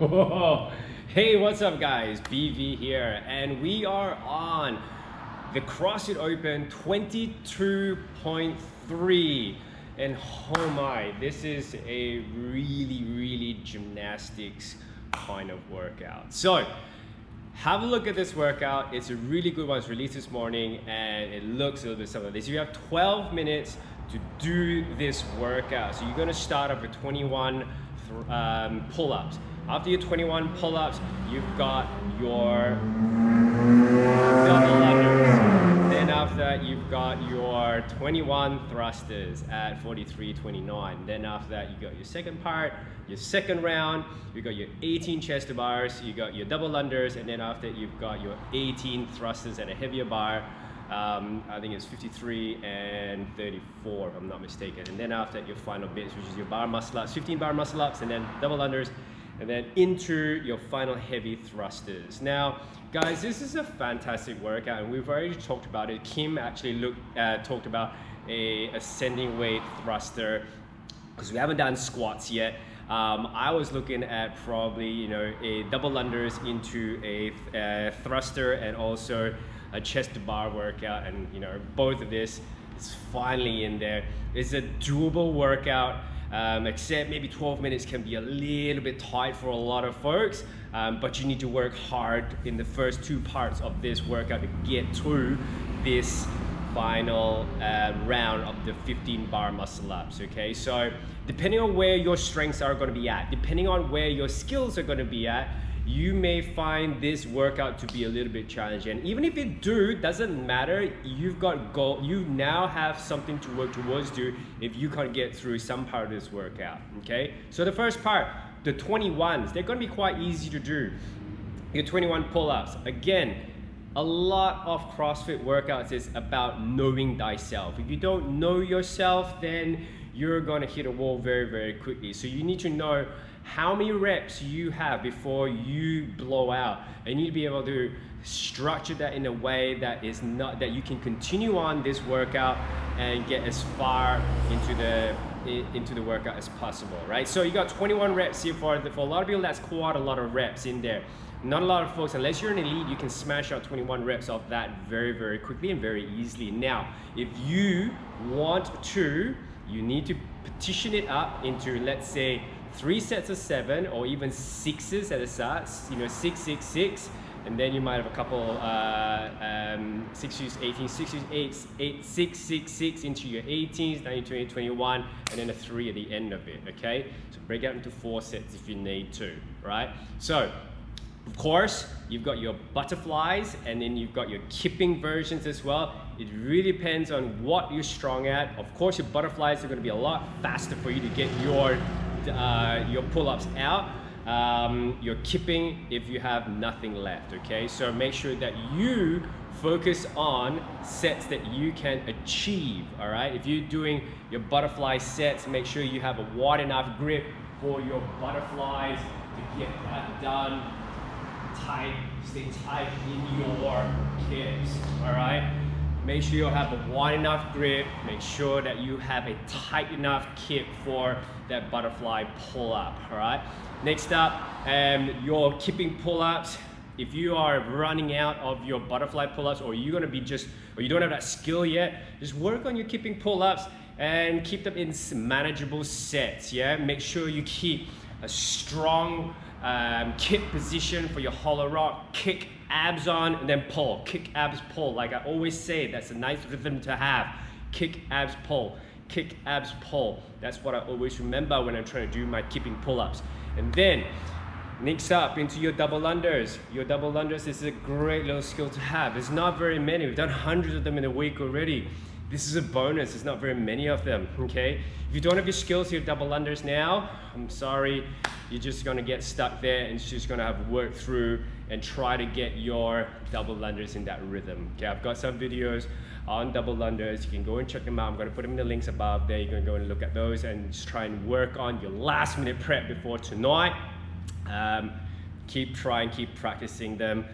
Hey, what's up guys? BV here, and we are on the CrossFit Open 22.3, and oh my, this is a really gymnastics kind of workout. So have a look at this workout. It's a really good one. It's released this morning and it looks a little bit something like this. You have 12 minutes to do this workout. So you're going to start off with 21 pull-ups. After your 21 pull-ups, you've got your double unders. Then after that, you've got your 21 thrusters at 43.29. Then after that, you got your second part, your second round, you got your 18 chest to bars, you got your double unders, and then after that, you've got your 18 thrusters at a heavier bar. I think it's 53 and 34 if I'm not mistaken. And then after that, your final bits, which is your bar muscle ups, 15 bar muscle ups, and then double unders, and then into your final heavy thrusters. Now, guys, this is a fantastic workout, and we've already talked about it. Kim actually talked about a ascending weight thruster, because we haven't done squats yet. I was looking at probably, a double unders into a thruster and also a chest to bar workout, and both of this is finally in there. It's a doable workout. Except maybe 12 minutes can be a little bit tight for a lot of folks, but you need to work hard in the first two parts of this workout to get through this final round of the 15 bar muscle ups. Okay, so depending on where your strengths are going to be at, depending on where your skills are going to be at, you may find this workout to be a little bit challenging. And even if it doesn't matter. You've got goal. You now have something to work towards if you can't get through some part of this workout. Okay, so the first part, the 21s, they're going to be quite easy to do. Your 21 pull-ups. Again, a lot of CrossFit workouts is about knowing thyself. If you don't know yourself, then you're going to hit a wall very quickly. So you need to know how many reps you have before you blow out. And you need to be able to structure that in a way that is not that you can continue on this workout and get as far into the workout as possible, right? So you got 21 reps here. For a lot of people, that's quite a lot of reps in there. Not a lot of folks, unless you're an elite, you can smash out 21 reps of that very quickly and very easily. Now, if you want to, you need to partition it up into, let's say, 3 sets of 7 or even 6s at the start, 6, 6, 6, and then you might have a couple 6 use 18, 6 use 8, 6, 6, 6 into your 18s, 19, 20, 21, and then a 3 at the end of it. Okay, so break out into 4 sets if you need to, right? So of course, you've got your butterflies, and then you've got your kipping versions as well. It really depends on what you're strong at. Of course, your butterflies are going to be a lot faster for you to get your pull-ups out. Your kipping if you have nothing left. Okay, so make sure that you focus on sets that you can achieve. All right, if you're doing your butterfly sets, make sure you have a wide enough grip for your butterflies to get that done. Stay tight in your kips. All right, make sure you have a wide enough grip. Make sure that you have a tight enough kip for that butterfly pull-up. All right, next up, your kipping pull-ups. If you are running out of your butterfly pull-ups, or you're gonna be or you don't have that skill yet, just work on your kipping pull-ups and keep them in manageable sets. Yeah, make sure you keep a strong kip position for your hollow rock. Kick, abs on, and then pull. Kick, abs, pull. Like I always say, that's a nice rhythm to have. Kick, abs, pull. Kick, abs, pull. That's what I always remember when I'm trying to do my kipping pull-ups. And then next up into your double unders. Your double unders is a great little skill to have. There's not very many. We've done hundreds of them in a week already. This is a bonus. There's not very many of them. Okay, if you don't have your skills to your double unders now, I'm sorry, you're just gonna get stuck there and just gonna have to work through and try to get your double unders in that rhythm. Okay, I've got some videos on double unders. You can go and check them out. I'm gonna put them in the links above there. You're gonna go and look at those and just try and work on your last minute prep before tonight. Keep practicing them.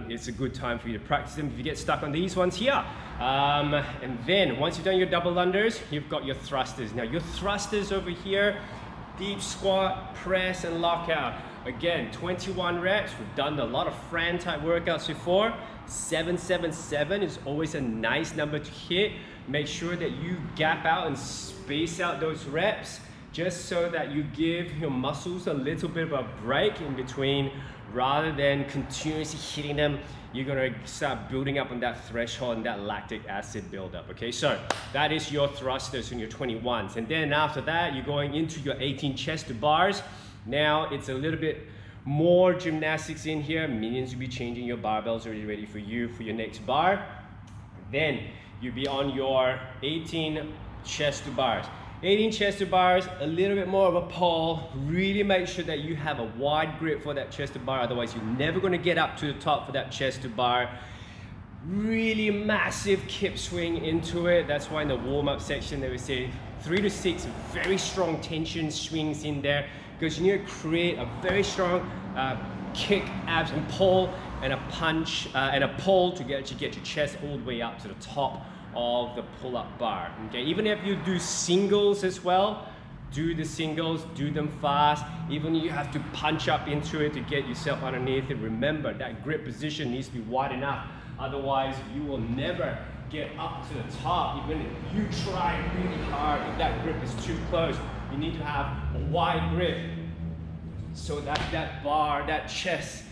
It's a good time for you to practice them if you get stuck on these ones here. And then once you've done your double unders, you've got your thrusters. Now your thrusters over here, deep squat, press and lockout. Again, 21 reps. We've done a lot of Fran type workouts before. 777 is always a nice number to hit. Make sure that you gap out and space out those reps just so that you give your muscles a little bit of a break in between rather than continuously hitting them. You're gonna start building up on that threshold and that lactic acid buildup, okay? So that is your thrusters and your 21s. And then after that, you're going into your 18 chest to bars. Now it's a little bit more gymnastics in here. Minions will be changing your barbells already ready for you for your next bar. Then you'll be on your 18 chest to bars. 18 chest to bars, a little bit more of a pull. Really make sure that you have a wide grip for that chest to bar, otherwise you're never gonna get up to the top for that chest to bar. Really massive kip swing into it. That's why in the warm-up section they would say 3 to 6 very strong tension swings in there, because you need to create a very strong kick, abs, and pull, and a punch and a pull to get your chest all the way up to the top of the pull-up bar. Okay, even if you do singles as well, do the singles, do them fast. Even if you have to punch up into it to get yourself underneath it, remember that grip position needs to be wide enough. Otherwise, you will never get up to the top. Even if you try really hard, if that grip is too close, you need to have a wide grip so that that bar, that chest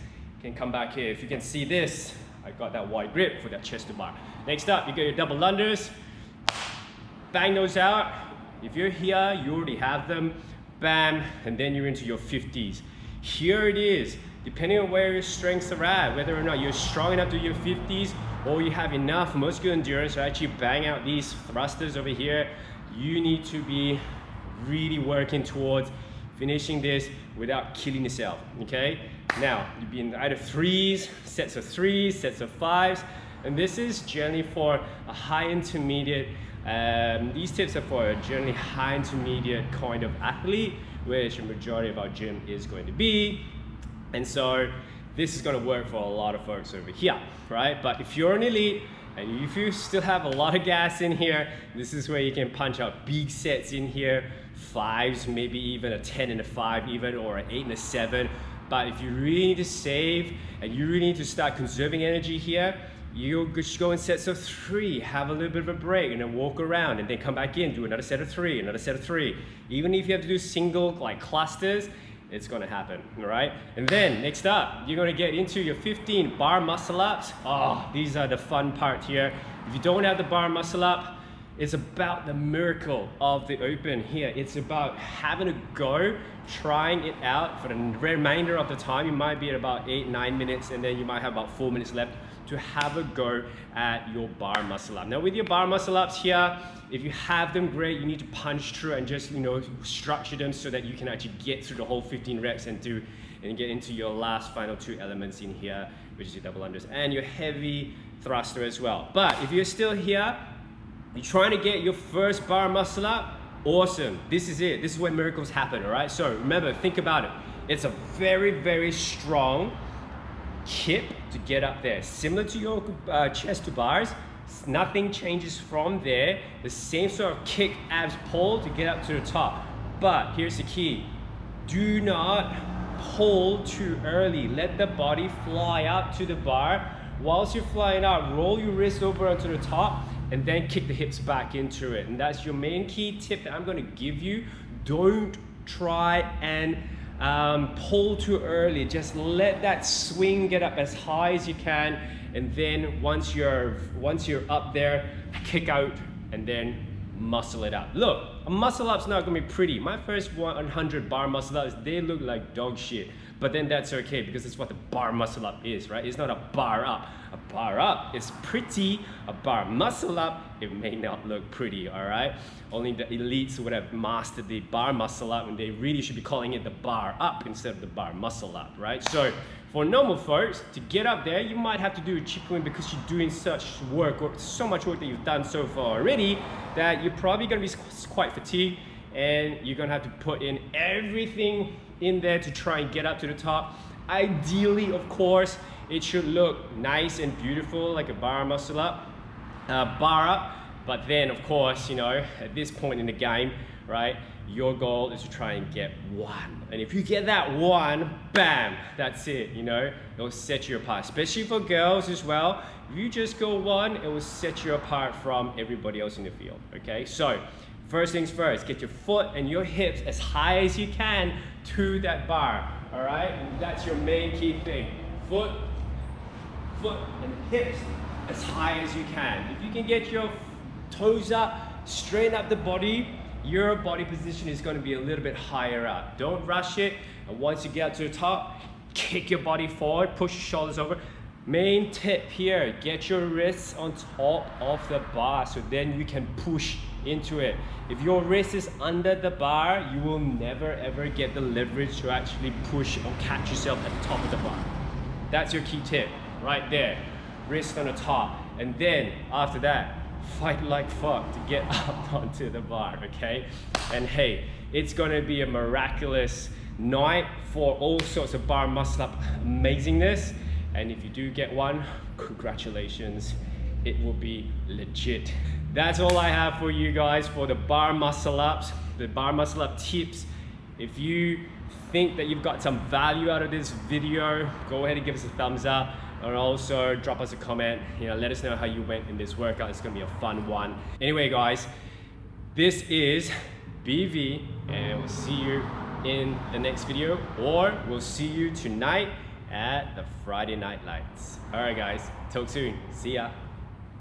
can come back here. If you can see this, I got that wide grip for that chest to bar. Next up, you got your double unders. Bang those out. If you're here, you already have them. Bam, and then you're into your 50s. Here it is. Depending on where your strengths are at, whether or not you're strong enough to do your 50s or you have enough muscular endurance to actually bang out these thrusters over here, you need to be really working towards finishing this without killing yourself, okay? Now, you'll be in either sets of threes, sets of fives, and this is generally for a high intermediate. These tips are for a generally high intermediate kind of athlete, which a majority of our gym is going to be. And so this is going to work for a lot of folks over here, right? But if you're an elite and if you still have a lot of gas in here, this is where you can punch out big sets in here, fives, maybe even a 10 and a 5 even, or an 8 and a 7. But if you really need to save and you really need to start conserving energy here, you just go in sets of 3, have a little bit of a break, and then walk around, and then come back in, do another set of 3, another set of 3. Even if you have to do single like clusters, it's gonna happen, all right? And then next up, you're gonna get into your 15 bar muscle ups. Oh, these are the fun part here. If you don't have the bar muscle up, it's about the miracle of the open here. It's about having a go, trying it out for the remainder of the time. You might be at about 8-9 minutes, and then you might have about 4 minutes left to have a go at your bar muscle up. Now with your bar muscle ups here, if you have them, great. You need to punch through and just, you know, structure them so that you can actually get through the whole 15 reps and get into your last final 2 elements in here, which is your double unders and your heavy thruster as well. But if you're still here, you're trying to get your first bar muscle up, awesome. This is it. This is where miracles happen, all right? So remember, think about it. It's a very, very strong kip to get up there. Similar to your chest to bars, nothing changes from there. The same sort of kick, abs, pull to get up to the top. But here's the key. Do not pull too early. Let the body fly up to the bar. Whilst you're flying out, roll your wrist over onto the top and then kick the hips back into it. And that's your main key tip that I'm gonna give you. Don't try and pull too early. Just let that swing get up as high as you can, and then once you're up there, kick out and then muscle it up. Look, a muscle up's not gonna be pretty. My first 100 bar muscle ups, they look like dog shit, but then that's okay because it's what the bar muscle up is, right? It's not a bar up. A bar up is pretty. A bar muscle up, it may not look pretty, all right? Only the elites would have mastered the bar muscle up, and they really should be calling it the bar up instead of the bar muscle up, right? So for normal folks, to get up there, you might have to do a chip win because you're doing such work, or so much work that you've done so far already, that you're probably gonna be quite fatigued, and you're gonna have to put in everything in there to try and get up to the top. Ideally, of course, it should look nice and beautiful like a bar muscle up, bar up. But then, of course, you know, at this point in the game, right, your goal is to try and get 1. And if you get that 1, bam, that's it, you know, it will set you apart, especially for girls as well. If you just go 1, it will set you apart from everybody else in the field, okay? So, first things first, get your foot and your hips as high as you can to that bar, all right? And that's your main key thing. Foot and hips as high as you can. If you can get your toes up, straighten up the body, your body position is going to be a little bit higher up. Don't rush it, and once you get to the top, kick your body forward, push your shoulders over. Main tip here, get your wrists on top of the bar so then you can push into it. If your wrist is under the bar, you will never ever get the leverage to actually push or catch yourself at the top of the bar. That's your key tip right there. Wrist on the top, and then after that, fight like fuck to get up onto the bar, okay? And hey, it's gonna be a miraculous night for all sorts of bar muscle up amazingness. And if you do get 1, congratulations, it will be legit. That's all I have for you guys for the bar muscle ups, the bar muscle up tips. If you think that you've got some value out of this video, go ahead and give us a thumbs up. And also drop us a comment, you know, let us know how you went in this workout. It's gonna be a fun one. Anyway guys, this is BV, and we'll see you in the next video, or we'll see you tonight at the Friday Night Lights. All right guys, talk soon, see ya.